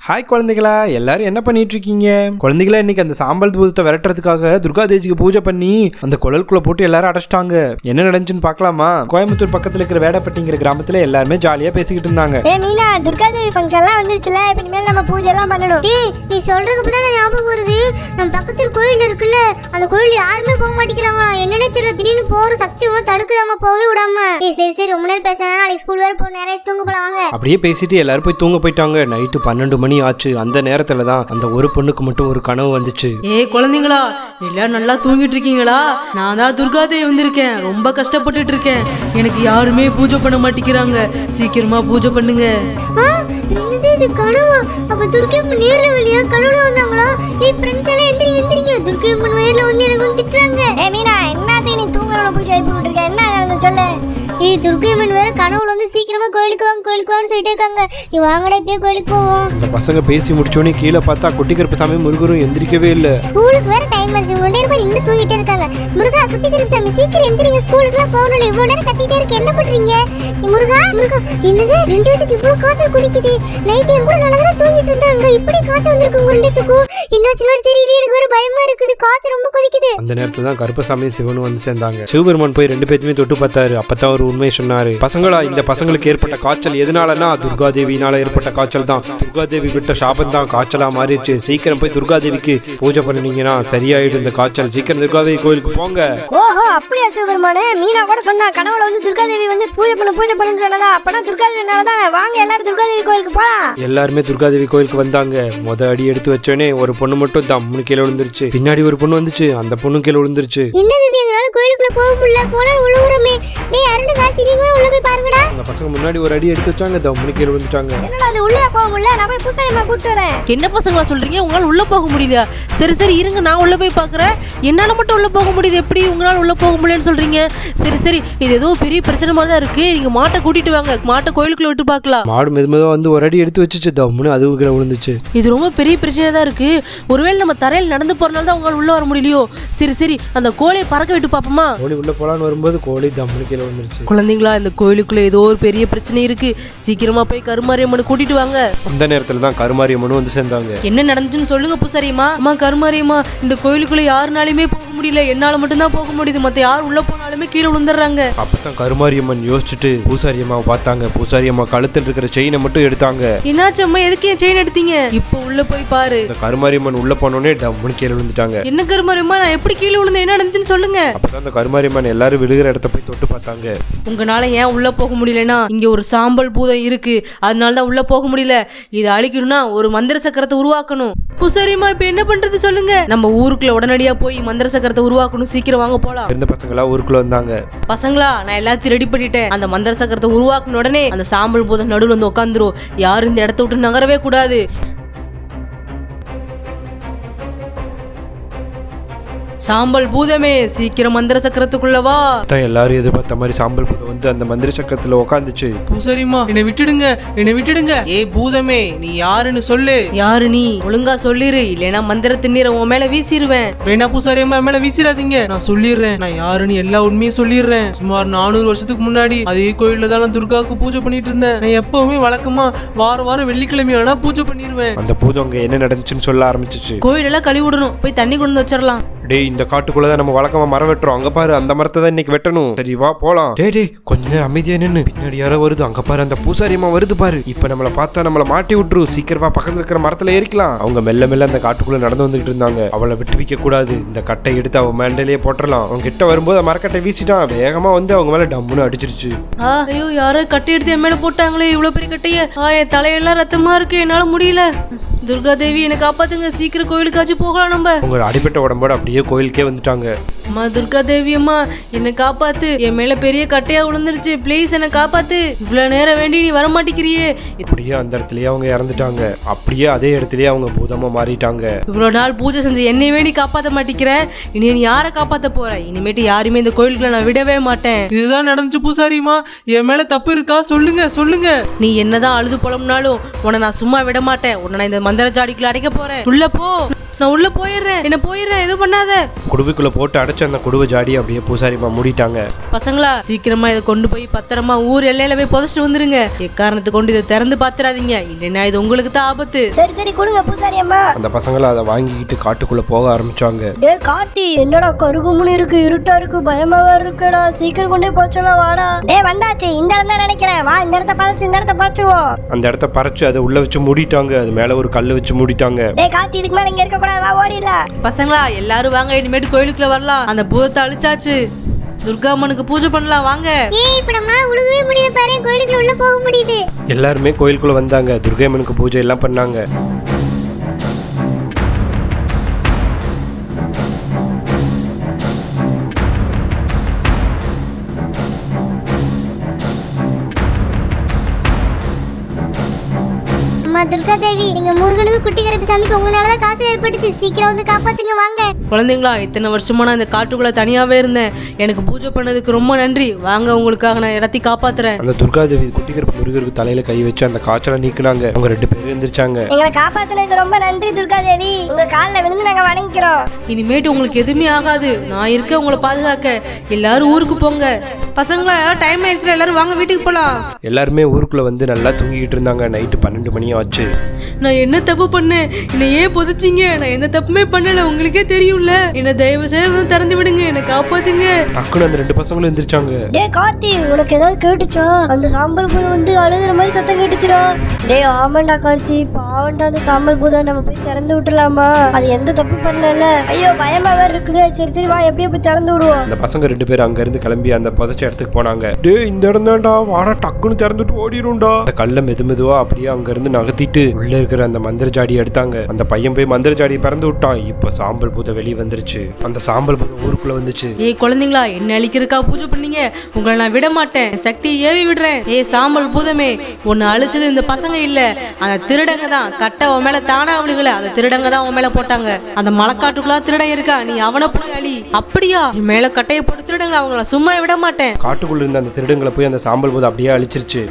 Hi குழந்தைகளா, எல்லாரும் என்ன பண்ணிட்டு இருக்கீங்க? குழந்தைகளா, இன்னைக்கு அந்த சாம்பல் பூதத்தை விரட்டுறதுக்காக துர்கா தேவிக்கு பூஜை பண்ணி அந்த குழலுக்குள்ள போட்டு எல்லாரும் அடைச்சிட்டாங்க. என்ன நடந்துச்சுன்னு பார்க்கலாமா? கோயம்புத்தூர் பக்கத்துல இருக்கிற வேடப்பட்டிங்கிற கிராமத்துல எல்லாருமே ஜாலியா பேசிக்கிட்டு இருந்தாங்க. மீனா, துர்கா தேவி ஃபங்க்ஷன்லாம் வந்துருச்சுல, இப்ப இனிமேல் நம்ம பூஜை எல்லாம் பண்ணணும். நீ சொல்றதுக்கு தான் ஞாபகம் வருது. நம்ம பக்கத்துல கோயில் இருக்குல்ல, அந்த கோயில் யாருமே போக மாட்டேங்கிறாங்களா? என்னன்னே தெரியல, திடீர்னு போற சக்தி தடுக்குதாங்க, போகவே விடாம. சரி ரொம்ப நேரம் பேசுறேன், நாளைக்கு ஸ்கூல் வேற போக நேரம் தூங்க போலாங்க. அப்படியே பேசிட்டு எல்லாரும் போய் தூங்க போயிட்டாங்க. நைட்டு 12 மணி ஆச்சு. அந்த நேரத்துல தான் அந்த ஒரு பொண்ணுக்கு மட்டும் ஒரு கனவு வந்துச்சு. குழந்தைங்களா, எல்லாரும் நல்லா தூங்கிட்டு இருக்கீங்களா? நான் தான் துர்கா தேவி வந்திருக்கேன். ரொம்ப கஷ்டப்பட்டுட்டு இருக்கேன். எனக்கு யாருமே பூஜை பண்ண மாட்டேங்கிறாங்க. சீக்கிரமா பூஜை பண்ணுங்க. இது கனவா? அப்ப துர்கை அம்மன் நேர்ல வெளியா கனவுல வந்தாங்களா? ஃப்ரெண்ட்ஸ் எல்லாம் எந்திரிங்க, துர்கை அம்மன் நேர்ல வந்து எனக்கு திட்டுறாங்க. மீனா, என்னத்துக்கு நீ தூங்குறவன பிடிச்சி எழுப்பி விட்டுருக்க? என்ன நடந்து சொல்லு. துர்கை அம்மன் வேற கனவுல வந்து சீக்கிரமா கோயிலுக்கு வான்னு சொல்லிட்டே இருக்காங்க. நீ வாங்கடா, இப்பயே கோயிலுக்கு போவோம். இந்த பசங்க பேசி முடிச்சோடனே கீழே பார்த்தா குட்டி கருப்பசாமி முருகரும் எந்திரிக்கவே இல்ல. ஸ்கூலுக்கு வேற டைம் ஆச்சு. ஒரே நேரம் நின்று தூங்கிட்டே இருக்காங்க. முருகா, குட்டி கருப்பசாமி சீக்கிரம் எந்திரிங்க, ஸ்கூலுக்குலாம் போகணும். இவ்வளவு நேரம் கத்திட்டே இருக்கு, என்ன பண்றீங்க? முருகா, என்னது ரெண்டு பேத்துக்கு இவ்வளவு காய்ச்சல் குதிக்குது? நைட் என் கூட நல்லா தூங்கிட்டு இருந்தாங்க, இப்படி காய்ச்சல் வந்திருக்கு உங்க ரெண்டு பேத்துக்கும். என்னாச்சுன்னு தெரியல, எனக்கு ஒரு பயமா இருக்குது. காய்ச்சல் ரொம்ப கொதிக்குது. அந்த நேரத்துல தான் கருப்பசாமி சிவனும் வந்து சேர்ந்தாங்க. சிவபெருமான் போய் ரெண்டு பேருமே தொட்டு பார்த்தாரு. அப்பதான் ஒரு உண்மையை சொன்னாரு. பசங்களா, இந்த பசங்களுக்கு ஏற்பட்ட காய்ச்சல் எதனாலன்னா துர்காதேவினால ஏற்பட்ட காய்ச்சல் தான். துர்காதேவி விட்ட சாபம் தான் காய்ச்சலா மாறிடுச்சு. சீக்கிரம் போய் துர்காதேவிக்கு பூஜை பண்ணினீங்கன்னா சரியாயிடும் இந்த காய்ச்சல். சீக்கிரம் துர்காதேவி கோயிலுக்கு போங்க. ஓஹோ, அப்படியா சிவபெருமானே? மீனா கூட சொன்னா கனவுல வந்து துர்காதேவி வந்து பூஜை பண்ணு சொன்னதா. அப்பனா துர்காதேவினாலதான். வாங்க எல்லாரும் துர்காதேவி கோயிலுக்கு போலாம். எல்லாருமே துர்காதேவி கோயிலுக்கு வந்தாங்க. முத அடி எடுத்து வச்சோடனே ஒரு பொண்ணு மட்டும் தம்முன்னு கீழே விழுந்துருச்சு. பின்னாடி ஒரு பொண்ணு வந்துச்சு, அந்த பொண்ணு கீழே விழுந்துருச்சு. என்னது எங்களால கோயிலுக்குள்ள போக முடியல, போனா உழுவுறமே. டேய் அருண், காத்திரீங்க உள்ள போய் பாருங்கடா. அந்த பசங்க முன்னாடி ஒரு அடி எடுத்து வச்சாங்க, தம்முன்னு கீழே விழுந்துட்டாங்க. என்னடா அது, உள்ள போக முடியல? நான் போய் பூசாரிமா கூட்டி வரேன். என்ன பசங்களா சொல்றீங்க? உங்களால உள்ள போக முடியல? சரி இருங்க, நான் உள்ள போய் பாக்குறேன். என்னால மட்டும் உள்ள போக முடியுது, எப்படி உங்களால உள்ள போக முடியலன்னு சொல்றீங்க? சரி, இது ஏதோ பெரிய பிரச்சனை மாதிரி தான் இருக்கு. நீங்க மாட்டை கூட்டிட்டு வாங்க, மாட்டை கோயிலுக்குள்ள விட்டு பார்க்கலாம். மாடு மெதுமெதுவா வந்து ஒரு அடி எடுத்து வச்சுச்சு, தம்முன்னு அதுவும் கீழே விழுந்துச்சு. இது ரொம்ப பெரிய பிரச்சனை தான் இருக்கு. ஒருவேளை நம்ம தரையில் நடந்து போறனால தான் உங்களால உள்ள வர முடியலையோ? சரி, அந்த கோழியை பறக்க விட்டு பாப்போமா? கோழி உள்ள போலான்னு வரும்போது கோழி தம்முன்னு கீழே விழுந்துருச்சு. குழந்தைங்களா, இந்த கோயிலுக்குள்ள ஏதோ ஒரு பெரிய பிரச்சனை இருக்கு. சீக்கிரமா போய் கருமாரியம்மனை கூட்டிட்டு வாங்க. அந்த நேரத்துல தான் கருமாரியம்மனும் வந்து சேர்ந்தாங்க. என்ன நடந்துச்சுன்னு சொல்லுங்க பூசாரியம்மா. அம்மா கருமாரியம்மா, இந்த கோயிலுக்குள்ள யாருனாலுமே போக முடியல. என்னால மட்டும்தான் போக முடியுது. மத்த யார் உள்ள போனாலுமே கீழே விழுந்துடுறாங்க. அப்பதான் கருமாரியம்மன் யோசிச்சுட்டு பூசாரியம்மாவை பார்த்தாங்க. பூசாரியம்மா கழுத்தில் இருக்கிற செயினை மட்டும் எடுத்தாங்க. என்னாச்சு அம்மா, எதுக்கு என் செயின் எடுத்தீங்க? இப்போ உள்ள போய் பாரு. கருமாரியம்மன் உள்ள போனோடனே டம்முன்னு கீழே விழுந்துட்டாங்க. என்ன கருமாரியம்மா, நான் எப்படி கீழே விழுந்தேன்? என்ன நடந்துச்சுன்னு சொல்லுங்க. அப்பதான் அந்த கருமாரியம்மன் எல்லாரும் விழுகிற இடத்த போய் தொட்டு பார்த்தாங்க. உங்களால ஏன் உள்ள போக முடியலன்னா, இங்க ஒரு சாம்பல் பூதம் இருக்கு, அதனாலதான் உள்ள போக முடியல. இதை அழிக்கணும்னா ஒரு மந்திர சக்கரத்தை உருவாக்கணும். பூசாரியம்மா, இப்ப என்ன பண்றது சொல்லுங்க. நம்ம ஊருக்குள்ள உடனடியா போய் மந்திர சக்கரத்தை உருவாக்கணும். சீக்கிரம் வாங்க போலாம். இருந்த பசங்களா ஊருக்குள்ள வந்தாங்க. பசங்களா, நான் எல்லாத்தையும் ரெடி பண்ணிட்டேன். அந்த மந்திர சக்கரத்தை உருவாக்குன உடனே அந்த சாம்பல் பூதம் நடுவில் வந்து உட்காந்துரும். யாரும் இந்த இடத்த விட்டு நகரவே கூடாது. சாம்பல் பூதமே, சீக்கிரம் மந்திர சக்கரத்துக்குள்ள வா. எல்லாரும் எதிர்பார்த்த மாதிரி சாம்பல் பூதம் வந்து அந்த மந்திர சக்கரத்துல உட்காந்துச்சு. பூசாரிமா, என்னை விட்டுடுங்க. ஏய் பூதமே, நீ யாருன்னு சொல்லு. யாரு நீ? ஒழுங்கா சொல்லிரு, இல்லைன்னா மந்திரத்தின் நீரை உன் மேல வீசிடுவேன். வேணா பூசாரியம்மா, மேல வீசிடாதீங்க. நான் சொல்லிடுறேன், நான் யாருன்னு எல்லா உண்மையும் சொல்லிடுறேன். சுமார் 400 வருஷத்துக்கு முன்னாடி அதே கோயில்ல தான் நான் துர்காவுக்கு பூஜை பண்ணிட்டு இருந்தேன். நான் எப்பவுமே வழக்கமா வாரம் வெள்ளிக்கிழமையானா பூஜை பண்ணிடுவேன். அந்த பூதம் அங்க என்ன நடந்துச்சுன்னு சொல்ல ஆரம்பிச்சிச்சு. கோயிலெல்லாம் கழுவி விடணும், போய் தண்ணி கொண்டு வந்து வச்சிடலாம். டேய், இந்த காட்டுக்குள்ளதான் நம்ம வழக்கமா மரம் வெட்டுறோம். அங்க பாரு, அந்த மரத்தை தான் இன்னைக்கு வெட்டணும். சரி வா போலாம். டேய் கொஞ்ச நேரம் அமைதியா நின்னு. பின்னாடி யாரோ வருது. அங்க பாரு, அந்த பூசாரியம்மா வருது பாரு. இப்ப நம்மள பார்த்தா நம்மள மாட்டி விட்டுரு. சீக்கிரமா பக்கத்துல இருக்கிற மரத்துல ஏறிக்கலாம். அவங்க மெல்ல அந்த காட்டுக்குள்ள நடந்து வந்துகிட்டு இருந்தாங்க. அவளை விட்டு வைக்க கூடாது. இந்த கட்டை எடுத்து அவன் மேண்டலே போட்டுடலாம். அவங்க கிட்ட வரும்போது மரக்கட்டை வீசிட்டான். வேகமா வந்து அவங்க மேல டம்முன்னு அடிச்சிருச்சு. ஐயோ, யாரோ கட்டை எடுத்து என் மேல போட்டாங்களே, இவ்வளவு பெரிய கட்டைய. என் தலையெல்லாம் ரத்தமா இருக்கு, என்னால முடியல. துர்கா தேவி, என்னை காப்பாத்துங்க. சீக்கிரம் கோயிலுக்காச்சும் போகலாம். நம்ம உங்க அடிப்பட்ட உடம்போட அப்படியே கோயிலுக்கே வந்துட்டாங்க. அம்மா துர்கா தேவி அம்மா, என்னை காப்பாத்து. என் மேல பெரிய கட்டையா விழுந்துருச்சு. ப்ளீஸ் என்னை காப்பாத்து. இவ்வளவு நேரம் வேண்டி நீ வர மாட்டேங்கிறியே. அப்படியே அந்த இடத்துலயே அவங்க இறந்துட்டாங்க. அப்படியே அதே இடத்துலயே அவங்க பூதமா மாறிட்டாங்க. இவ்வளவு நாள் பூஜை செஞ்ச என்னை வேண்டி காப்பாத்த மாட்டேங்கிற. இனி நீ யாரை காப்பாத்த போற? இனிமேட்டு யாருமே இந்த கோயிலுக்குள்ள நான் விடவே மாட்டேன். இதுதான் நடந்துச்சு பூசாரிமா. என் மேல தப்பு இருக்கா? சொல்லுங்க. நீ என்னதான் அழுது புலம்னாலும் உன்னை நான் சும்மா விட மாட்டேன். உன்னை நான் இந்த மந்திர ஜாடிக்குள்ள அடைக்க போறேன். உள்ள போ. நான் உள்ள போயிடுறேன், என்ன போயிடுறேன், எதுவும் பண்ணாத. குடுவைக்குள்ள போட்டு அடைச்சு அந்த குடுவை ஜாடி அப்படியே பூசாரிமா மூடிட்டாங்க. பசங்களா சீக்கிரமா இதை கொண்டு போய் பத்திரமா ஊர் எல்லையில போய் புதைச்சிட்டு வந்துருங்க. எக்காரணத்தை கொண்டு இதை திறந்து பாத்துறாதீங்க, இல்லைன்னா இது உங்களுக்கு தான் ஆபத்து. சரி சரி கொடுங்க பூசாரி அம்மா. அந்த பசங்களை அதை வாங்கிக்கிட்டு காட்டுக்குள்ள போக ஆரம்பிச்சாங்க. டே கார்த்தி, என்னடா கருகுமுனி இருக்கு, இருட்டா இருக்கு, பயமாவா இருக்குடா, சீக்கிரம் கொண்டே போச்சலாம் வாடா. டே வந்தாச்சு, இந்த இடம் தான் நினைக்கிறேன், வா இந்த இடத்த பறிச்சு இந்த இடத்த பறிச்சுவோம். அந்த இடத்த பறிச்சு அதை உள்ள வச்சு மூடிட்டாங்க. அது மேல ஒரு கல்லு வச்சு மூடிட்டாங்க. டே கார்த்தி, இதுக்கு மேல இங்க இருக்க கூடாது, வா ஓடிடல. பசங்களா எல்லாரும் வாங்க, இனிமேட்டு கோயிலுக்குள்ள வரலாம். அந்த பூதத்தை அழிச்சாச்சு, துர்கா அம்மனுக்கு பூஜை பண்ணலாம் வாங்க. ஏய் இப்ப நம்மளால உழுகவே முடியல பாரு, கோயிலுக்குள்ள உள்ள போக முடியுது. எல்லாருமே கோயிலுக்குள்ள வந்தாங்க. துர்கை அம்மனுக்கு பூஜை எல்லாம் பண்ணாங்க. அம்மா துர்கா தேவி, எங்க முருகனுக்கு குட்டி கருப்பு சாமிக்கு உங்களாலதான் காசு ஏற்பட்டுச்சு, சீக்கிரம் வந்து காப்பாத்துங்க வாங்க. குழந்தைங்களா இத்தனை வருஷமா நான் இந்த காட்டுக்குள்ள தனியாவே இருந்தேன், எனக்கு பூஜை பண்ணதுக்கு ரொம்ப நன்றி. வாங்க உங்களுக்காக நான் இடத்தையும் காப்பாத்துறேன். அந்த துர்காதேவி குட்டி கருப்பு முருகருக்கு தலையில கை வச்சு அந்த காய்ச்சலை நீக்கினாங்க. அவங்க 2 பேரும் எந்திரிச்சாங்க. எங்களை காப்பாத்துனதுக்கு ரொம்ப நன்றி துர்கா தேவி, உங்க காலில் விழுந்து நாங்க வணங்கிக்கிறோம். இனிமேட்டு உங்களுக்கு எதுவுமே ஆகாது, நான் இருக்க உங்களை பாதுகாக்க. எல்லாரும் ஊருக்கு போங்க. பசங்களா டைம் ஆயிடுச்சுல, எல்லாரும் வாங்க வீட்டுக்கு போலாம். எல்லாருமே ஊருக்குள்ள வந்து நல்லா தூங்கிட்டு இருந்தாங்க. நைட்டு 12 மணி ஆச்சு. நான் என்ன தப்பு பண்ணேன், என்னை ஏன் புதைச்சிங்க? நான் எந்த தப்புமே பண்ணல, உங்களுக்கே தெரியும்ல. என்ன தயவு செய்து திறந்து விடுங்க, என்னை காப்பாத்துங்க. டக்குன்னு அந்த 2 பசங்களும் எந்திரிச்சாங்க. டே கார்த்தி, உனக்கு ஏதாவது கேட்டுச்சா? அந்த சாம்பல் பூதம் வந்து அழுகுற மாதிரி சத்தம் கேட்டுச்சுடா. டே ஆமாண்டா கார்த்தி, பாவண்டா அந்த சாம்பல் பூதம், நம்ம போய் திறந்து விட்டுலாமா? அது எந்த தப்பு பண்ணல. ஐயோ பயமா வேற இருக்குது. சரி சரி வா, எப்படியோ போய் திறந்து விடுவோம். அந்த பசங்க 2 பேரும் அங்க இருந்து கிளம்பி அந்த புதைச்ச இடத்துக்கு போனாங்க. டே இந்த இடம் தான்டா, வாடா டக்குன்னு திறந்துட்டு ஓடிடும்டா. அந்த கல்லை மெதுவா அப்படியே அங்க இருந்து நகர்த்திட்டு உள்ள இருக்கிற அந்த மந்திர ஜாடி எடுத்தாங்க. அந்த பையன் போய் மந்திர ஜாடியை பறந்து விட்டான். இப்போ சாம்பல் பூதம் வெளியே வந்துருச்சு. அந்த சாம்பல் பூதம் ஊருக்குள்ள வந்துச்சு. ஏய் குழந்தைங்களா, என்ன அழிக்கிறதுக்கா பூஜை பண்ணீங்க? உங்களை நான் விட மாட்டேன், சக்தியை ஏவி விடுறேன். ஏய் சாம்பல் பூதமே, உன்னை அழிச்சது இந்த பசங்க இல்ல, அந்த திருடங்க தான். கட்டை உன் மேல தானா அவளுகளை, அந்த திருடங்க தான் உன் மேல போட்டாங்க. அந்த மலைக்காட்டுக்குள்ள திருடன் இருக்கா, நீ அவனை போய் அழி. அப்படியா? என் மேல கட்டையை போட்டு திருடங்க, அவங்கள சும்மா விட மாட்டேன். காட்டுக்குள்ள இருந்த அந்த திருடங்களை போய் அந்த சாம்பல் பூதம் அப்படியே அழிச்சிருச்சு.